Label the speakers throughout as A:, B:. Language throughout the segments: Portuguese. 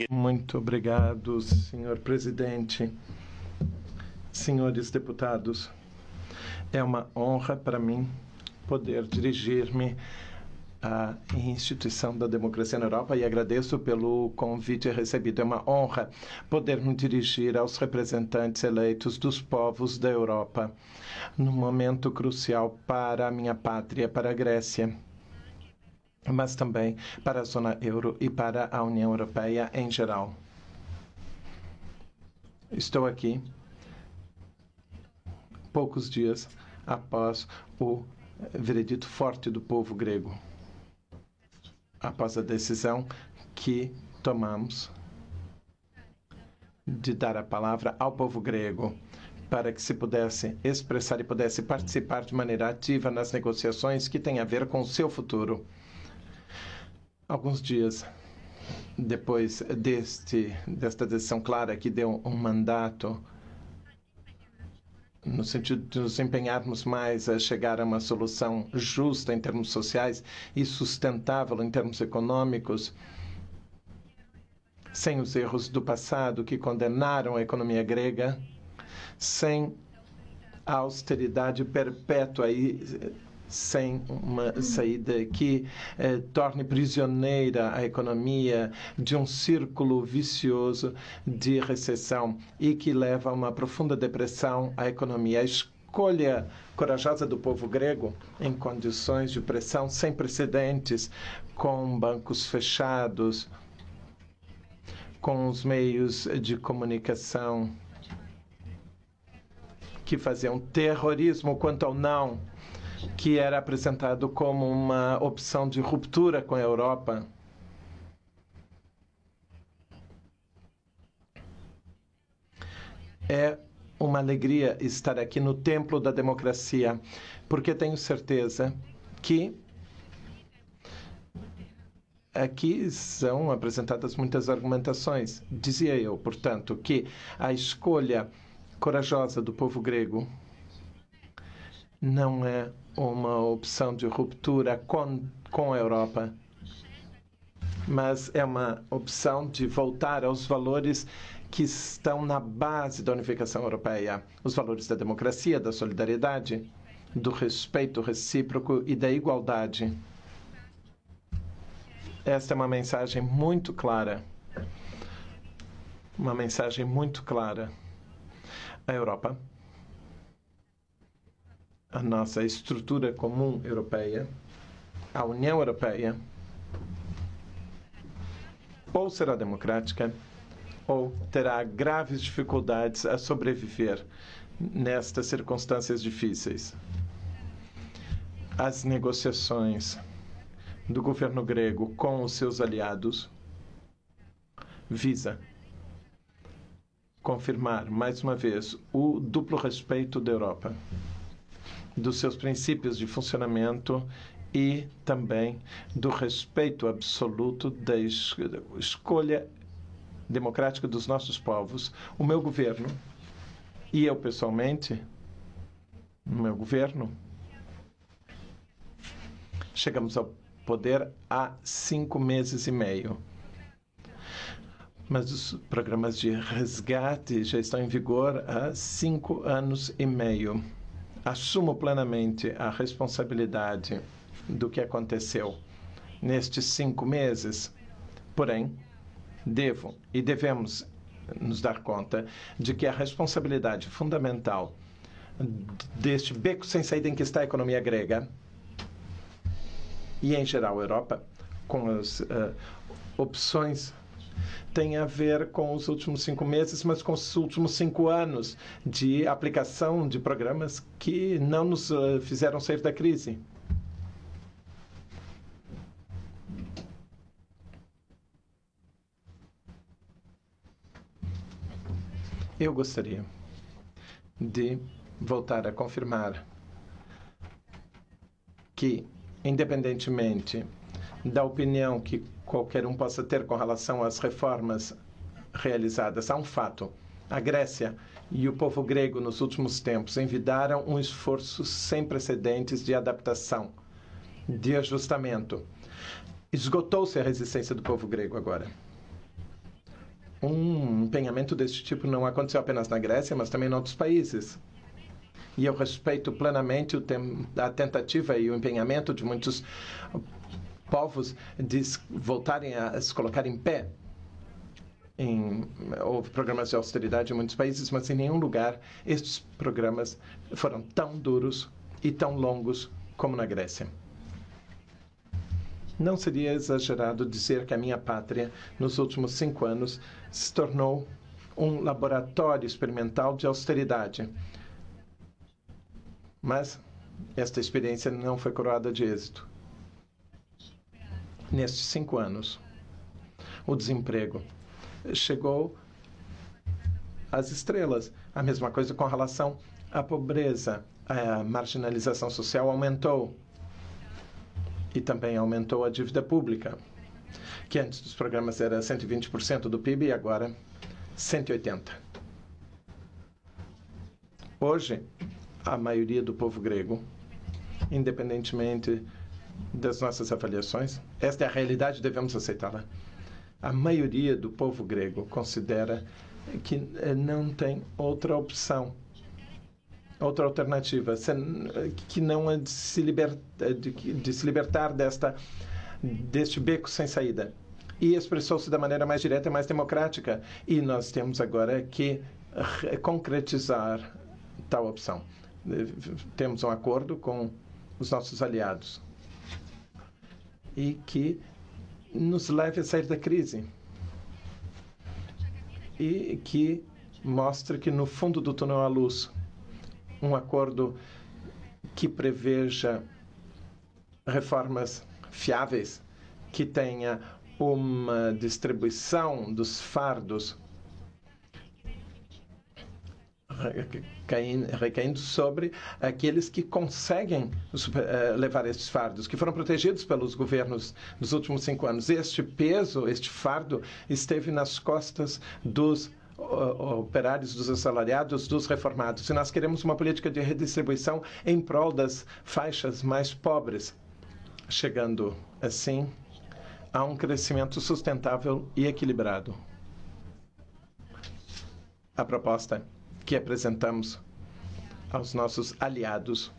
A: Muito obrigado, senhor presidente, senhores deputados. É uma honra para mim poder dirigir-me à instituição da democracia na Europa e agradeço pelo convite recebido. É uma honra poder me dirigir aos representantes eleitos dos povos da Europa num momento crucial para a minha pátria, para a Grécia, mas também para a zona euro e para a União Europeia em geral. Estou aqui poucos dias após o veredito forte do povo grego, após a decisão que tomamos de dar a palavra ao povo grego para que se pudesse expressar e pudesse participar de maneira ativa nas negociações que têm a ver com o seu futuro. Alguns dias depois desta decisão clara que deu um mandato no sentido de nos empenharmos mais a chegar a uma solução justa em termos sociais e sustentável em termos econômicos, sem os erros do passado que condenaram a economia grega, sem a austeridade perpétua e sem uma saída que torne prisioneira a economia de um círculo vicioso de recessão e que leva a uma profunda depressão à economia. A escolha corajosa do povo grego, em condições de pressão sem precedentes, com bancos fechados, com os meios de comunicação que faziam terrorismo quanto ao não, que era apresentado como uma opção de ruptura com a Europa. É uma alegria estar aqui no templo da democracia, porque tenho certeza que aqui são apresentadas muitas argumentações. Dizia eu, portanto, que a escolha corajosa do povo grego não é uma opção de ruptura com a Europa, mas é uma opção de voltar aos valores que estão na base da unificação europeia, os valores da democracia, da solidariedade, do respeito recíproco e da igualdade. Esta é uma mensagem muito clara. Uma mensagem muito clara. A Europa, a nossa estrutura comum europeia, a União Europeia, ou será democrática, ou terá graves dificuldades a sobreviver nestas circunstâncias difíceis. As negociações do governo grego com os seus aliados visa confirmar, mais uma vez, o duplo respeito da Europa, dos seus princípios de funcionamento e também do respeito absoluto da escolha democrática dos nossos povos. O meu governo e eu pessoalmente, no meu governo, chegamos ao poder há 5 meses e meio. Mas os programas de resgate já estão em vigor há 5 anos e meio. Assumo plenamente a responsabilidade do que aconteceu nestes 5 meses, porém, devo e devemos nos dar conta de que a responsabilidade fundamental deste beco sem saída em que está a economia grega e, em geral, a Europa, com as opções, tem a ver com os últimos 5 meses, mas com os últimos 5 anos de aplicação de programas que não nos fizeram sair da crise. Eu gostaria de voltar a confirmar que, independentemente da opinião que qualquer um possa ter com relação às reformas realizadas, há um fato. A Grécia e o povo grego, nos últimos tempos, envidaram um esforço sem precedentes de adaptação, de ajustamento. esgotou-se a resistência do povo grego agora. Um empenhamento deste tipo não aconteceu apenas na Grécia, mas também em outros países. E eu respeito plenamente a tentativa e o empenhamento de muitos povos de voltarem a se colocar em pé. Houve programas de austeridade em muitos países, mas em nenhum lugar estes programas foram tão duros e tão longos como na Grécia. Não seria exagerado dizer que a minha pátria, nos últimos 5 anos, se tornou um laboratório experimental de austeridade. Mas esta experiência não foi coroada de êxito. Nestes 5 anos, o desemprego chegou às estrelas. A mesma coisa com relação à pobreza. A marginalização social aumentou. E também aumentou a dívida pública, que antes dos programas era 120% do PIB e agora 180%. Hoje, a maioria do povo grego, independentemente das nossas avaliações, esta é a realidade, devemos aceitá-la. A maioria do povo grego considera que não tem outra opção, outra alternativa, que não é de se libertar deste beco sem saída. E expressou-se da maneira mais direta e mais democrática. E nós temos agora que concretizar tal opção. Temos um acordo com os nossos aliados e que nos leve a sair da crise e que mostre que no fundo do túnel há luz. Um acordo que preveja reformas fiáveis, que tenha uma distribuição dos fardos recaindo sobre aqueles que conseguem levar estes fardos, que foram protegidos pelos governos nos últimos 5 anos. Este peso, este fardo, esteve nas costas dos operários, dos assalariados, dos reformados. E nós queremos uma política de redistribuição em prol das faixas mais pobres, chegando, assim, a um crescimento sustentável e equilibrado. A proposta que apresentamos aos nossos aliados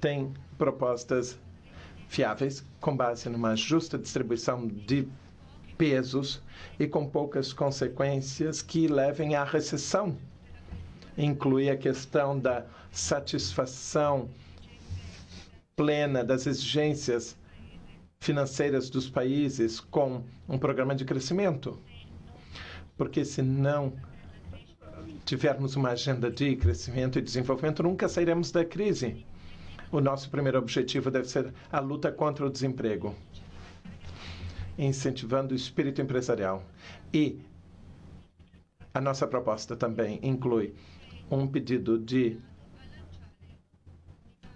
A: tem propostas fiáveis, com base numa justa distribuição de pesos e com poucas consequências que levem à recessão. Inclui a questão da satisfação plena das exigências financeiras dos países com um programa de crescimento. Porque se não tivermos uma agenda de crescimento e desenvolvimento, nunca sairemos da crise. O nosso primeiro objetivo deve ser a luta contra o desemprego, incentivando o espírito empresarial. E a nossa proposta também inclui um pedido de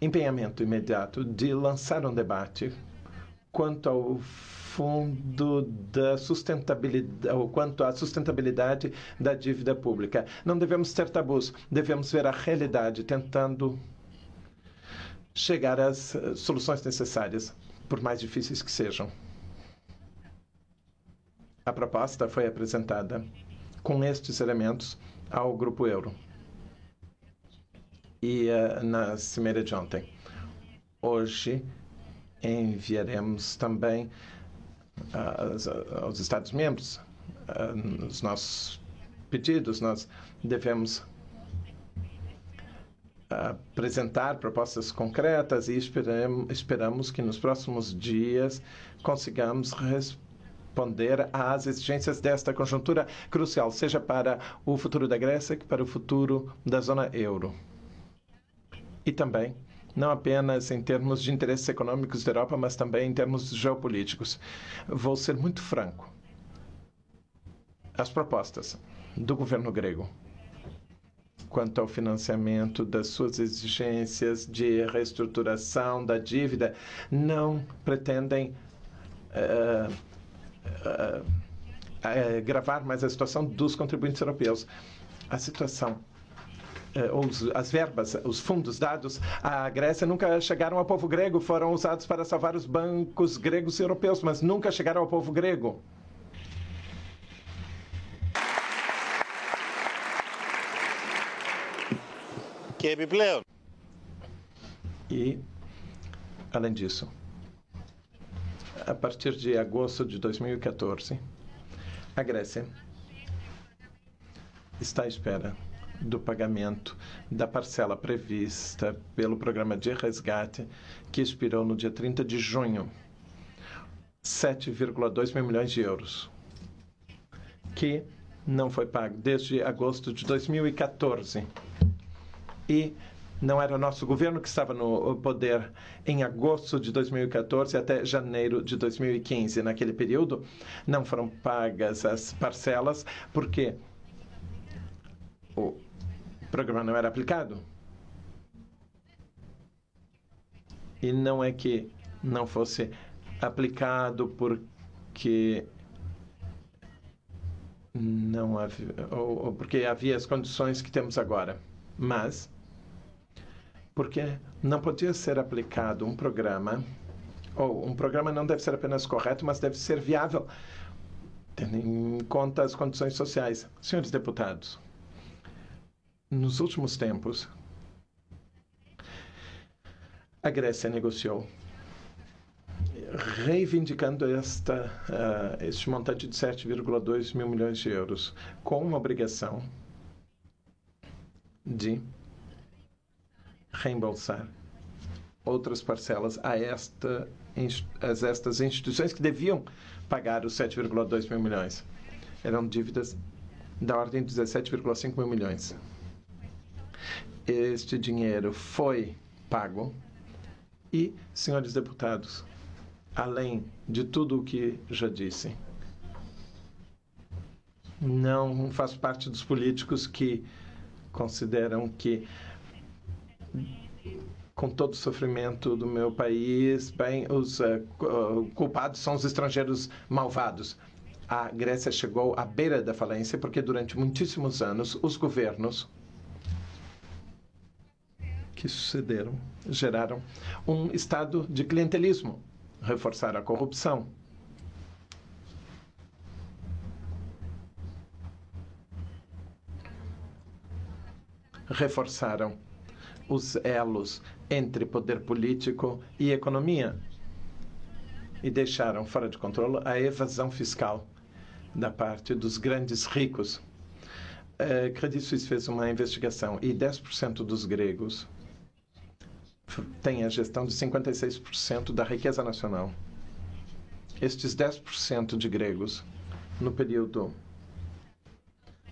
A: empenhamento imediato de lançar um debate quanto ao fundo da sustentabilidade, ou quanto à sustentabilidade da dívida pública. Não devemos ter tabus, devemos ver a realidade, tentando chegar às soluções necessárias, por mais difíceis que sejam. A proposta foi apresentada com estes elementos ao Grupo Euro e na cimeira de ontem. Hoje enviaremos também aos Estados-membros os nossos pedidos. Nós devemos apresentar propostas concretas e esperamos que nos próximos dias consigamos responder às exigências desta conjuntura crucial, seja para o futuro da Grécia que para o futuro da zona euro. E também não apenas em termos de interesses econômicos da Europa, mas também em termos geopolíticos. Vou ser muito franco. As propostas do governo grego quanto ao financiamento das suas exigências de reestruturação da dívida não pretendem agravar mais a situação dos contribuintes europeus. A situação as verbas, os fundos dados à Grécia nunca chegaram ao povo grego, foram usados para salvar os bancos gregos e europeus, mas nunca chegaram ao povo grego. E, além disso, a partir de agosto de 2014, a Grécia está à espera do pagamento da parcela prevista pelo programa de resgate, que expirou no dia 30 de junho, 7,2 mil milhões de euros, que não foi pago desde agosto de 2014. E não era o nosso governo que estava no poder em agosto de 2014 até janeiro de 2015. Naquele período, não foram pagas as parcelas porque o programa não era aplicado. E não é que não fosse aplicado porque não havia, ou porque havia as condições que temos agora, mas porque não podia ser aplicado um programa, ou um programa não deve ser apenas correto, mas deve ser viável, tendo em conta as condições sociais. Senhores deputados, nos últimos tempos, a Grécia negociou, reivindicando este montante de 7,2 mil milhões de euros, com uma obrigação de reembolsar outras parcelas a estas instituições que deviam pagar os 7,2 mil milhões. Eram dívidas da ordem de 17,5 mil milhões. Este dinheiro foi pago e, senhores deputados, além de tudo o que já disse, não faço parte dos políticos que consideram que, com todo o sofrimento do meu país, bem, os culpados são os estrangeiros malvados. A Grécia chegou à beira da falência porque, durante muitíssimos anos, os governos que sucederam geraram um estado de clientelismo, reforçaram a corrupção. Reforçaram os elos entre poder político e economia e deixaram fora de controle a evasão fiscal da parte dos grandes ricos. Credit Suisse fez uma investigação e 10% dos gregos têm a gestão de 56% da riqueza nacional. Estes 10% de gregos, no período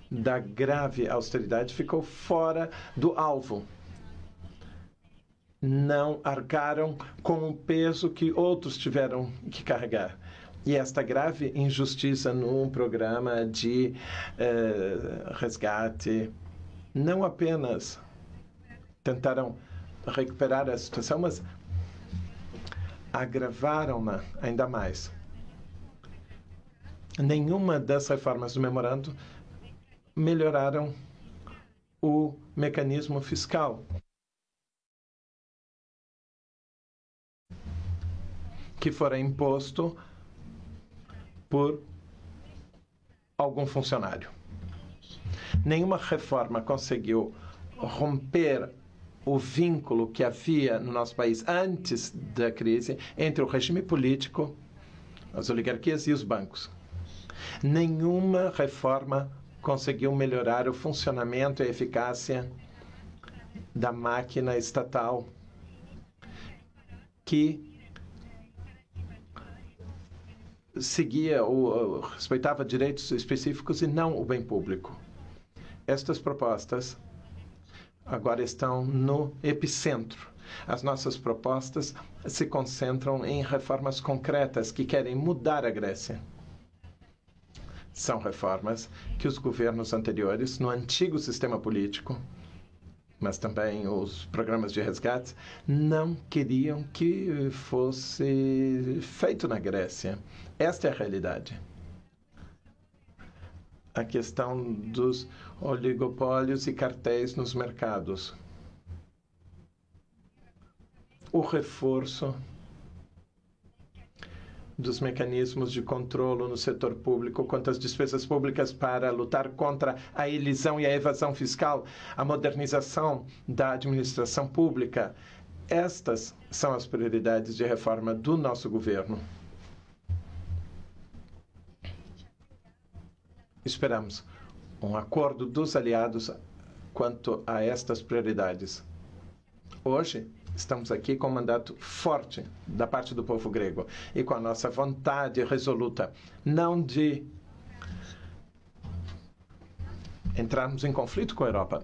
A: da grave austeridade, ficou fora do alvo. Não arcaram com o peso que outros tiveram que carregar. E esta grave injustiça no programa de resgate não apenas tentaram recuperar a situação, mas agravaram-na ainda mais. Nenhuma das reformas do memorando melhoraram o mecanismo fiscal, que fora imposto por algum funcionário. Nenhuma reforma conseguiu romper o vínculo que havia no nosso país antes da crise entre o regime político, as oligarquias e os bancos. Nenhuma reforma conseguiu melhorar o funcionamento e a eficácia da máquina estatal que seguia ou respeitava direitos específicos e não o bem público. Estas propostas agora estão no epicentro. As nossas propostas se concentram em reformas concretas que querem mudar a Grécia. São reformas que os governos anteriores, no antigo sistema político, mas também os programas de resgate, não queriam que fosse feito na Grécia. Esta é a realidade. a questão dos oligopólios e cartéis nos mercados. O reforço dos mecanismos de controle no setor público quanto às despesas públicas para lutar contra a elisão e a evasão fiscal, a modernização da administração pública. Estas são as prioridades de reforma do nosso governo. Esperamos um acordo dos aliados quanto a estas prioridades. Hoje, estamos aqui com um mandato forte da parte do povo grego e com a nossa vontade resoluta, não de entrarmos em conflito com a Europa,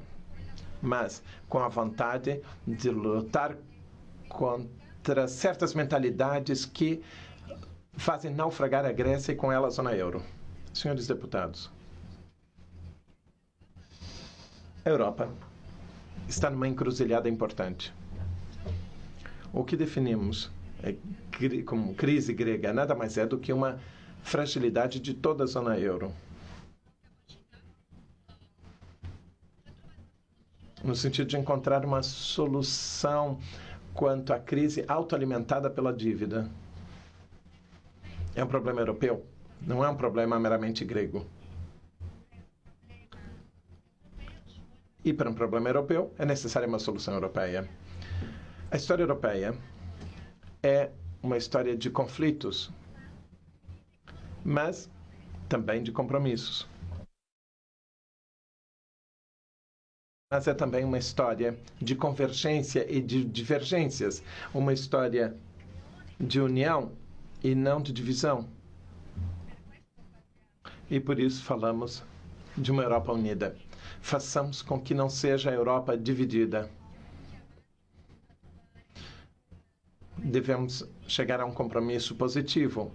A: mas com a vontade de lutar contra certas mentalidades que fazem naufragar a Grécia e com ela a zona euro. Senhores deputados, a Europa está numa encruzilhada importante. O que definimos como crise grega nada mais é do que uma fragilidade de toda a zona euro. No sentido de encontrar uma solução quanto à crise autoalimentada pela dívida. É um problema europeu, não é um problema meramente grego. E para um problema europeu é necessária uma solução europeia. A história europeia é uma história de conflitos, mas também de compromissos. Mas é também uma história de convergência e de divergências, uma história de união e não de divisão. E por isso falamos de uma Europa unida. Façamos com que não seja a Europa dividida. Devemos chegar a um compromisso positivo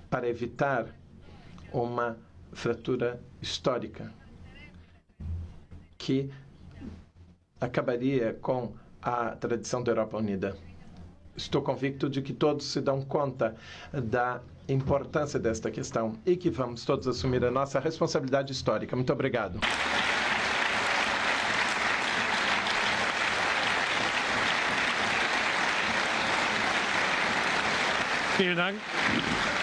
A: para evitar uma fratura histórica que acabaria com a tradição da Europa unida. Estou convicto de que todos se dão conta da importância desta questão e que vamos todos assumir a nossa responsabilidade histórica. Muito obrigado.
B: Vielen Dank.